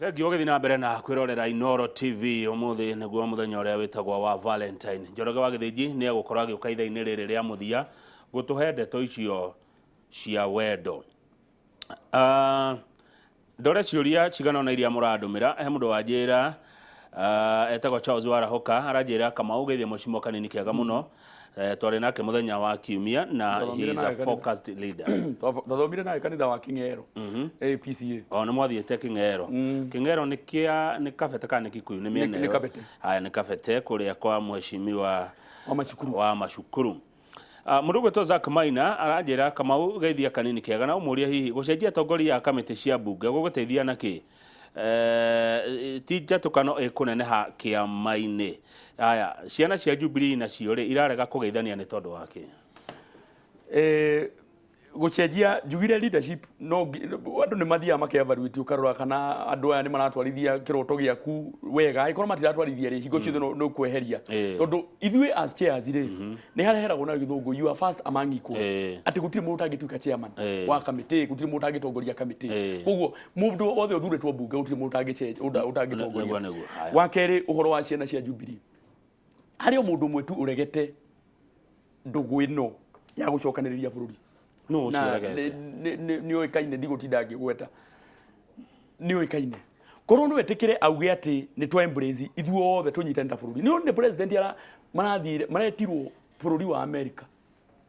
Thengi ugithi na mbere na kwirorera Inoro TV umuthi niguo muthenya uria witagwa wa Valentine. Njoroge wa Githiji ni agukorwo agiuka ithaini riri ria muthia gutuhe ndeto icio cia wendo. Ndore ciuria cigana na iria muradumira he mundu wanjira etagwo Charles Warahoka aranjira kama ugithie mucimo Kanini Kega muno twari nake muthenya wa kiumia na he is a focused leader. Ndathomire nawe kanitha wa Kingero PCA. O ni mwathiete Kingero. Kingero ni kabete kana Kikuyu ni miene. Ni kabete. Haya ni kabete kuria kwa mheshimiwa wa Mashukuru. Mundu gwetwo Zack Maina aranjira kama ugeithia Kanini Kega na umuria hihi gucenjia atongoria a kamiti cia bunge guguteithia naki ti njatukano ikuneneha kiama-ini. Aya ciana cia Jubilee na ciore irarega kugeithania ni tondu wake gucenjia njugire leadership no andu ni mathia makevaluate ukarora kana andu aya ni maratwarithia kiroto giaku wega ikorwo matiratwarithia ri hingo ciothe no kweheria tondu ithuĩ as chairs ri ni hareheragwo na githungu you are first among equals ati gutire mundu utangituika chairman wa committee gutire mundu utangitongoria committee koguo mundu othe uthuretwo bunge gutire mundu utangitongoria wa keri uhoro wa ciana cia Jubilee hari o mundu mwetu uregete ndugu ino ya gucokaniriria bururi no ciregete ni oikaine ndigũtinda ngĩgweta ni oikaine korwo no etikire auge ati ni twa embrace ithuothe tunyitane ta bururi ni president ara marathire maretirwo bururi wa America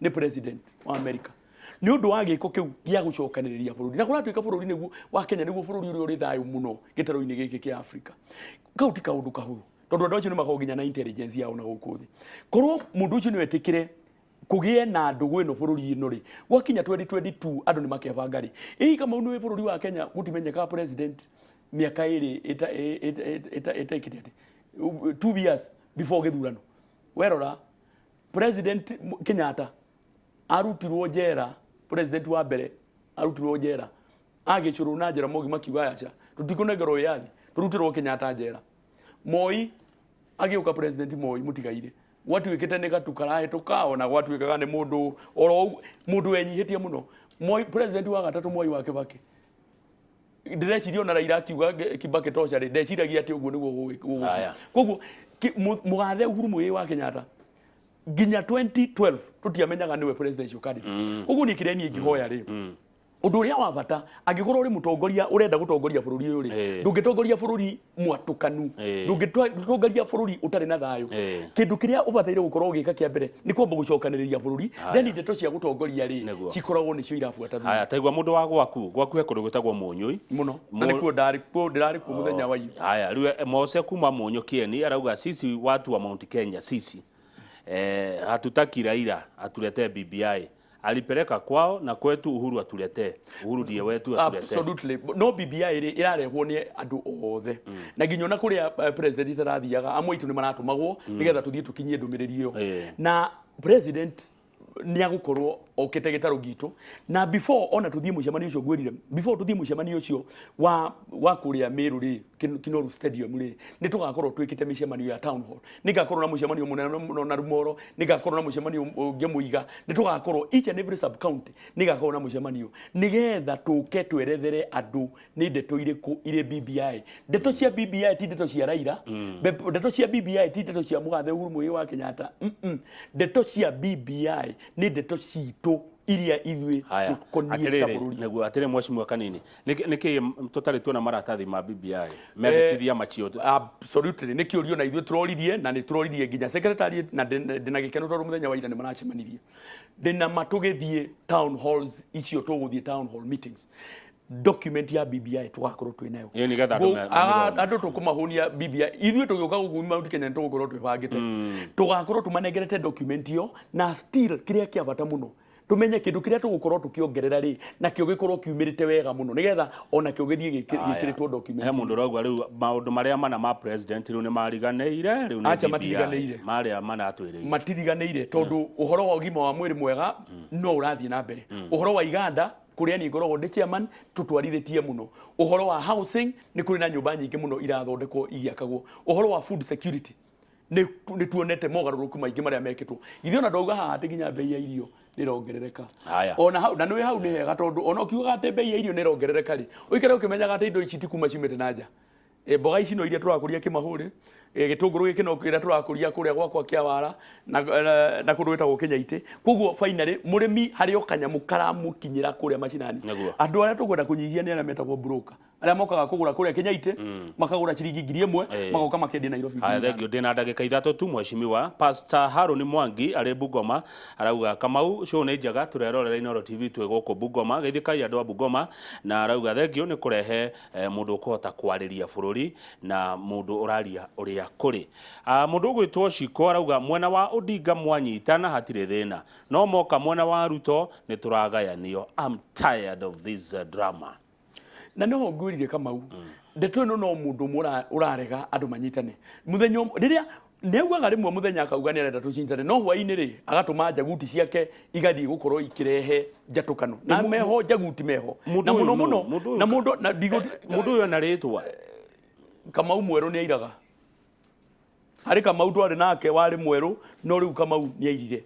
ni president wa America ni undu wa giko kiu gia gucokaniriria bururi na kuratuika bururi niguo wa Kenya niguo bururi uria uri thayu muno gitaro-ini giki kia Africa kauti kaundu kahuru tondu andu acio ni makoginya na intelligence yao na guku thi korwo mundu ucio ni etikire kugie na ndugu ino bururi ino ri wakinya 2022 andu ni makebanga ri kama unu bururi wa Kenya gutimenyeka president miaka iri eta ikitete 2 years before githurano werora president Kenyatta arutirwo jera president wa mbere arutirwo jera agicuru na njera mogi makiuga acha tutikunegero yathi turutirwo Kenyatta jera Moi agiuka president Moi mutigaire watu wikite ne gatukarahe tukaona watu wikaga ne mundu oro mundu wenyihitie muno Moi president wa gatatu Moi wa Kibaki ndirechirio na Raila akiuga Kibaki tosha ri ndechiragia ati uguo niguo koguo mugathe Uhuru Muigai wa Kenyatta ginya 2012 tutiamenyaga niwe presidential candidate koguo ni kireni ngihoya ri undu uria wa bata angikorwo uri mutongoria urenda gutongoria bururi uyu ri ndungitongoria bururi mwatukanu ndungitongoria bururi utari na thayu kindu kiria ubataire gukorwo ugika kia mbere ni kwamba gucokaniriria bururi then ndeto cia gutongoria ri cikoragwo nicio irabuata thutha haya taigwa mundu wa gwaku he kundu gwitagwo Munyui muno na nikuo ndirari ku muthenya wa iyo haya riwe Mose kuma Munyu Kieni arauga sisi watu wa Mount Kenya sisi hatutaki Raila atulete BBI alipeleka kwao na kwetu Uhuru atulete Uhuru ndiye wetu atulete absolutely no BBI ri irarehwo ni andu othe na ginyona kuria president arathiaga amwe itu ni maratumagwo nigetha tuthie tukinyie ndumiriri iyo na president ni agukorwo okete gitaro gitu na before ona tuthie mucemanio ucio gwirire before tuthie mucemanio ucio wa kuria Meru ri Kinoru Stadium ri ni tugakorwo twikite micemanio ya town hall nigakorwo na mucemanio munene na Rumoro nigakorwo na mucemanio ngemuiga ni tugakorwo each and every sub county nigakorwo na mucemanio nigetha tuke twerethere andu ni ndeto iriku ire BBI ndeto cia BBI ti ndeto cia Raila ndeto cia BBI ti ndeto cia mugathe Uhuru Muigai wa Kenyatta ndeto cia BBI ni ndeto citu iria ithui tukonieta bururi neguo atire mheshimiwa Kanini niki tutari tuona maratathi ma BBI mendekithia machio absolutely niki urio na ithui turoririe na ni turoririe ginya secretary na ndina gikeno toru muthenya wa ira ni maracemanirie ndina matugithie town halls icio tuguthie town hall meetings document ya BBI tugakorwo twinayo ni getha andu tukumahunia BBI ithui tugiuka guguma Mount Kenya tugukorwo twibangite tugakorwo tumanengerete document iyo na still kiria kia bata muno tumenye kindu kiria tugukorwo tukiongerera ri na kio gikorwo kiumirite wega muno nigetha ona kio githie gikiritwo document he mundu rogwa riu maundu maria mana ma president riu ni mariganeire riu ni matiriganeire maria mana atwiriire matiriganeire tondu uhoro wa ugima wa mwiri mwega no urathie na mbere uhoro wa iganda kuria ni ngoragwo ndi chairman tutwarithitie muno uhoro wa housing ni kuri na nyumba nyingi muno irathondekwo igiakagwo uhoro wa food security nĩ tuonete mogarũrũku maingĩ marĩa mekĩtwo ithuĩ ona ndauga haha atĩ nginya bei ya irio nĩrongerereka ona hau na nĩ hau nĩ hega tondũ ona ũkiuga atĩ bei ya irio nĩrongerereka rĩ ũikare ũkĩmenyaga atĩ indo ici ti kuma cimĩte na nja mboga ici no iria tũrakũria Kĩmahũri gĩtũngũrũ gĩkĩ no kĩrĩa tũrakũria kũrĩa gwakwa Kĩawara na kũndũ gwĩtagwo Kĩnyaitĩ koguo finally mũrĩmi harĩ o kanyamũ karamũkinyĩra kũrĩa macinani andũ arĩa tũkwenda kũnyihia nĩ arĩa metagwo broker arĩa mokaga kũgũra kũrĩa Kĩnyaitĩ makagũra ciringi 1000 magoka makendia Nairobi. Thengio ndĩna ndagĩka ithatũ tu mheshimiwa Pastor Harun Mwangi arĩ Bungoma arauga Kamau show nĩ njega tũrerorera Inooro TV twĩ gũkũ Bungoma geithikai andũ a Bungoma na arauga thengio nĩ kũrehe mũndũ ũkũhota kwarĩria bũrũri na mũndũ ũraria ũrĩa kũrĩ mũndũ ũgwĩtwo Ciko arauga mwena wa Odinga mwanyita na hatirĩ thĩna no moka mwena wa Ruto nĩ tũragayanio. I'm tired of this drama. Na no ngwĩrire Kamau ndeto ĩno no mũndũ ũrarega andũ manyitane mũthenya rĩrĩa nĩaugaga rĩmwe mũthenya akauga nĩ arenda tũcintane no hwaĩ-inĩ rĩ agatũma njaguti ciake igathiĩ gũkorwo ikĩrehe njatũkano na meho njaguti meho na mũno na mũndũ na mũndũ ũyũ na rĩtwa Kamau mwerũ nĩ airaga harĩ Kamau twarĩ nake warĩ mwerũ no rĩu Kamau nĩ airire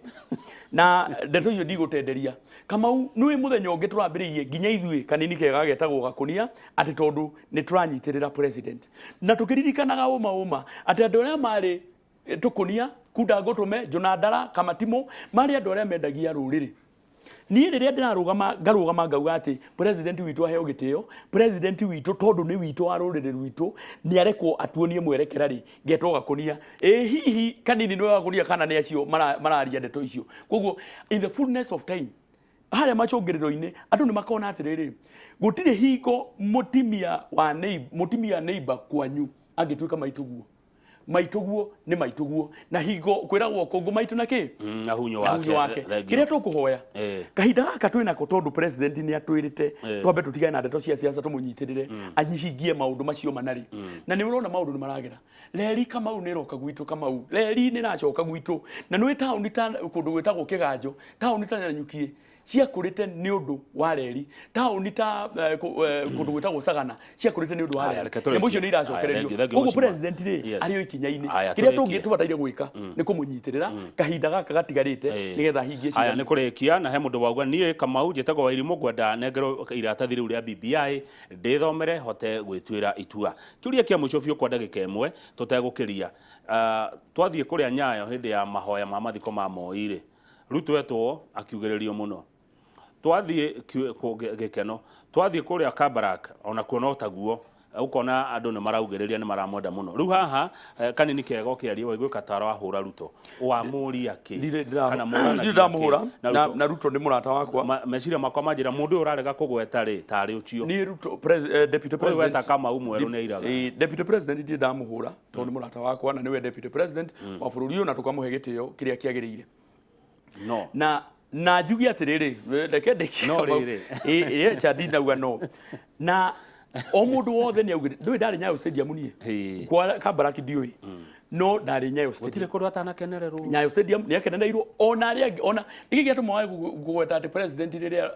na ndeto icio ndigũtenderia Kamau nĩ mũthenya ũngĩ tũrambĩrĩirie nginya ithuĩ Kanini Kega getagwo Gakunia atĩ tondũ nĩ tũranyitĩrĩra president na tũkĩririkanaga ũma atĩ andũ arĩa marĩ Tukunia Kuda Ngũtũme Jonadara Kamatimo marĩ andũ arĩa mendagia rũrĩrĩ niĩ rĩrĩa ngarũgama ngauga atĩ president witũ aheo gĩtĩo president witũ tondũ nĩ witũ wa rũrĩrĩ rwitũ nĩ arekwo atuonie mwerekera rĩ ngetwo Gakunia hihi Kanini nĩ Gakunia kana nĩ acio mararia ndeto icio koguo in the fullness of time harĩa macũngĩrĩro-inĩ andũ nĩ makona atĩrĩrĩ gũtirĩ hingo mũtimia neighbor kwanyu angĩtuĩka maitũguo nĩ maitũguo na hingo kwĩragwo kũngũ maitũ na kĩ na hunyo wake kĩrĩa tũkũhoya kahinda gaka twĩnako tondũ president nĩ atwĩrĩte twambe tũtigane na ndeto cia siasa tũmũnyitĩrĩre anyihingie maũndũ macio manarĩ na nĩ ũrona maũndũ nĩ maragera reri Kamau nĩ roka gwitũ Kamau reri nĩ racoka gwitũ na nĩ taũni ta kũndũ gwĩtagwo Kĩganjo taũni ta Nanyuki ciakũrĩte nĩ ũndũ wa reri taũni ta kũndũ gwĩtagwo Sagana ciakũrĩte nĩ ũndũ wa reri nyamũ icio nĩ iracokererio koguo president rĩ arĩ o ikinya-inĩ kĩrĩa tũngĩ tũbataire gwĩka nĩ kũmũnyitĩrĩra kahinda gaka gatigarĩte nĩgetha hingie ciana nĩ kũrĩkia na he mũndũ wauga niĩ Kamau njĩtagwo Wairimũ ngwenda nengerwo iratathi rĩu rĩa BBI ndĩthomere hote gwĩtuĩra itua kĩũria kĩa mũico biũ kwa ndagĩka ĩmwe tũtegũkĩria twathiĩ kũrĩa Nyayo hĩndĩ ya mahoya ma mathiko ma Moi rĩ Ruto etwo akiugĩrĩrio mũno twathiĩ gĩkeno twathiĩ kũrĩa Kabarak ona kuona taguo ukona andũ nĩ maraugĩrĩria nĩ maramwenda mũno rĩu haha Kanini Kega kĩaria waigwĩka tara wahũra Ruto wamũria kĩ kana ndamũhũra na Ruto nĩ mũrata wakwa meciria makwa manjĩra mũndũ ũyũ ũrarega kũgweta rĩ tarĩ ũcio ni Ruto deputy president weta Kamau mwerũ nĩ airaga deputy president ndamũhũra tondũ nĩ mũrata wakwa na nĩwe deputy president wa bũrũri ũyũ na tũkamũhe gĩtĩo kĩrĩa kĩagĩrĩire na njugi atĩrĩrĩ reke no rĩrĩ ndinauga no na o mũndũ wothe nĩ augire ndũĩ ndarĩ Nyayo stadium niĩ kwa Kabarak ndiũĩ no ndarĩ Nyayo stadium gũtirĩ kũndũ atanakenererwo Nyayo stadium nĩ akenereirwo ona arĩa angĩ ona gĩkĩ gĩatũma gũgweta atĩ president rĩrĩa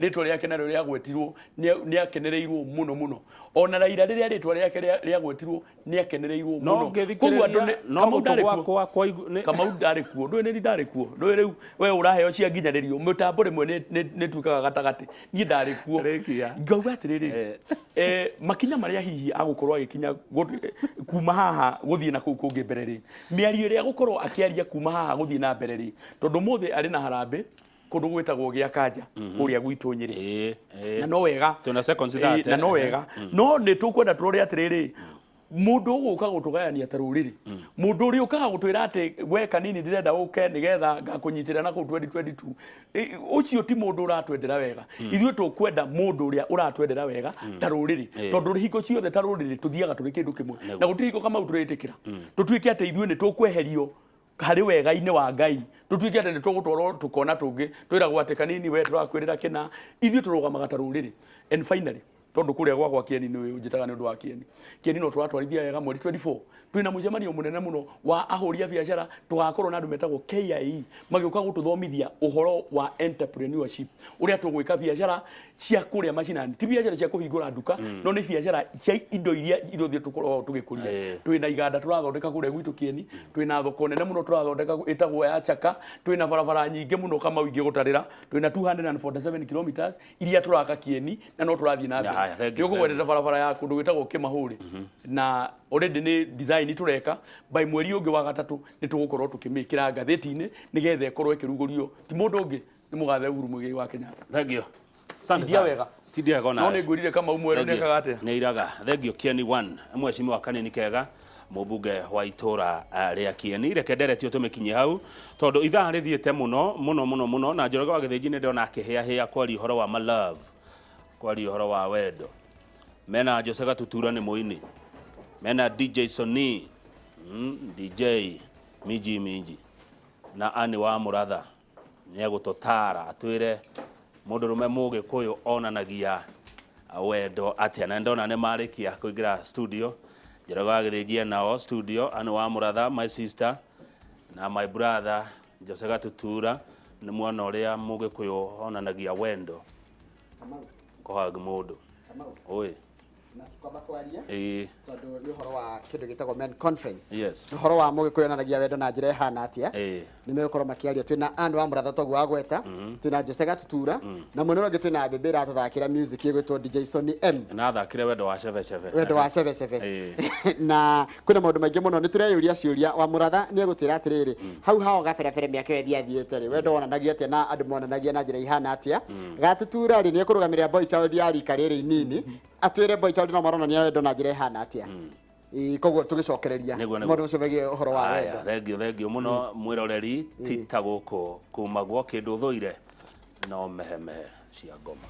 rĩtwa rĩake narĩo rĩagwetirwo nĩ akenereirwo mũno ona Raila rĩrĩa rĩtwa rĩake rĩagwetirwo nĩ akenereirwo mũno koguo andũ Kamau ndarĩ kuo ndũĩ nĩ ndarĩ kuo ndũĩ rĩu we ũraheo cia nginyanĩrio mũtambo rĩmwe nĩ tuĩkaga gatagatĩ niĩ ndarĩ kuo ngauga atĩrĩrĩ makinya marĩa hihi agũkorwo agĩkinya kuma haha gũthiĩ na kũu kũngĩ mbere rĩ mĩario ĩrĩa agũkorwo akĩaria kuma haha gũthiĩ na mbere rĩ tondũ mũthĩ arĩ na harambĩ kũndũ gwĩtagwo gĩa Kanja kũrĩa gwitũ Nyĩrĩ na no wega tuna seconds that na no wega no nĩ tũkwenda tũrore atĩrĩrĩ mũndũ ũgũka gũtũgayania ta rũrĩrĩ mũndũ ũrĩa ũkaga gũtwĩra atĩ we Kanini ndĩrenda ũke nĩgetha ngakũnyitĩra na kũu 2022 ũcio ti mũndũ ũratwendera wega ithuĩ tũkwenda mũndũ ũrĩa ũratwendera wega ta rũrĩrĩ tondũ hingo ciothe ta rũrĩrĩ tũthiaga tũrĩ kĩndũ kĩmwe na gũtirĩ hingo Kamau tũrĩtĩkĩra tũtuĩke atĩ ithuĩ nĩ tũkweherio harĩ wega-inĩ wa Ngai tũtuĩke atĩ nĩ tũgũtwarwo tũkona tũngĩ twĩragwo atĩ Kanini we tũrakwĩrĩra kĩna ithuĩ tũrũgamaga ta rũrĩrĩ and finally tondu kuria gwakwa Kieni ni njitaga ni undu wa Kieni. Kieni no turatwarithia wega mweri 24 twina mucemanio munene muno wa ahuri a biashara tugakorwo na andu metagwo KIE magiuka gututhomithia uhoro wa entrepreneurship uria tugwika biashara cia kuria macinani ti biashara cia kuhingura nduka no ni biashara cia indo iria irothie tukorwo tugikuria twina iganda turathondeka kuria gwitu Kieni twina thoko nene muno turathondeka itagwo ya Chaka twina barabara nyingi muno kama wingi gutarira twina 247 kilometers iria turaka Kieni na no turathie na mbere ndio kugwetera barabara ya kundu gwitagwo Kimahuri na already ni design tureka by mweri ungi wa gatatu ni tugukorwo tukimikira ngatheti-ini nigethe ikorwo ikirugurio ti mundu ungi ni mugathe Uhuru Muigai wa Kenya. Thank you. Tidia wega. Tidia gona. No ni ngwirire kama umwe nekaga ate. Ni iraga. Thank you Kieni 1. Mheshimiwa wa Kanini Kega mubunge wa itura ria Kieni reke nderetio tumikinye hau tondu ithaa rithiete muno na Njoroge wa Githĩnji ni ndona akihia kwari uhoro wa my love kwari uhoro wa wendo mena Jose Gatutura ni muini mena DJ Sony DJ Miji na ani wa Muratha ni agutotara atwire mundu rume muge kuyu onanagia wendo atia na ndona ne marikia kuingira studio Njoroge wa Githĩnji nao studio ani wa Muratha my sister na my brother Jose Gatutura ni mwana uria muge kuyu onanagia wendo kohag mundu oi na kwamba kwaria tondu ni uhoro wa kindu gitagwo men conference yes uhoro wa mugi kuyonanagia wendo na njira ihana atia ni megukorwo makiaria twina andu wa Muratha twagu wa gweta twina Jose Gatutura na mwena ungi twina bebe ratuthakira music igwitwo DJ Sony M na thakire wendo wa cheve na kwina maundu maingi muno ni tureyuria ciuria wa Muratha ni egutira atiriri hau hao gaberabere miaka ethiathiete ri wendo wonanagia atia na andu monanagia na njira ihana atia Gatutura ri ni ekurugamirira boy child ya rika riri nini atwire boy child no maronania wendo na njira ihana atia koguo tugicokereria mundu ucio wege uhoro wa wendo thank you muno mwiroreri tita guku kuma gwo kindu thuire no mehe cia ngoma.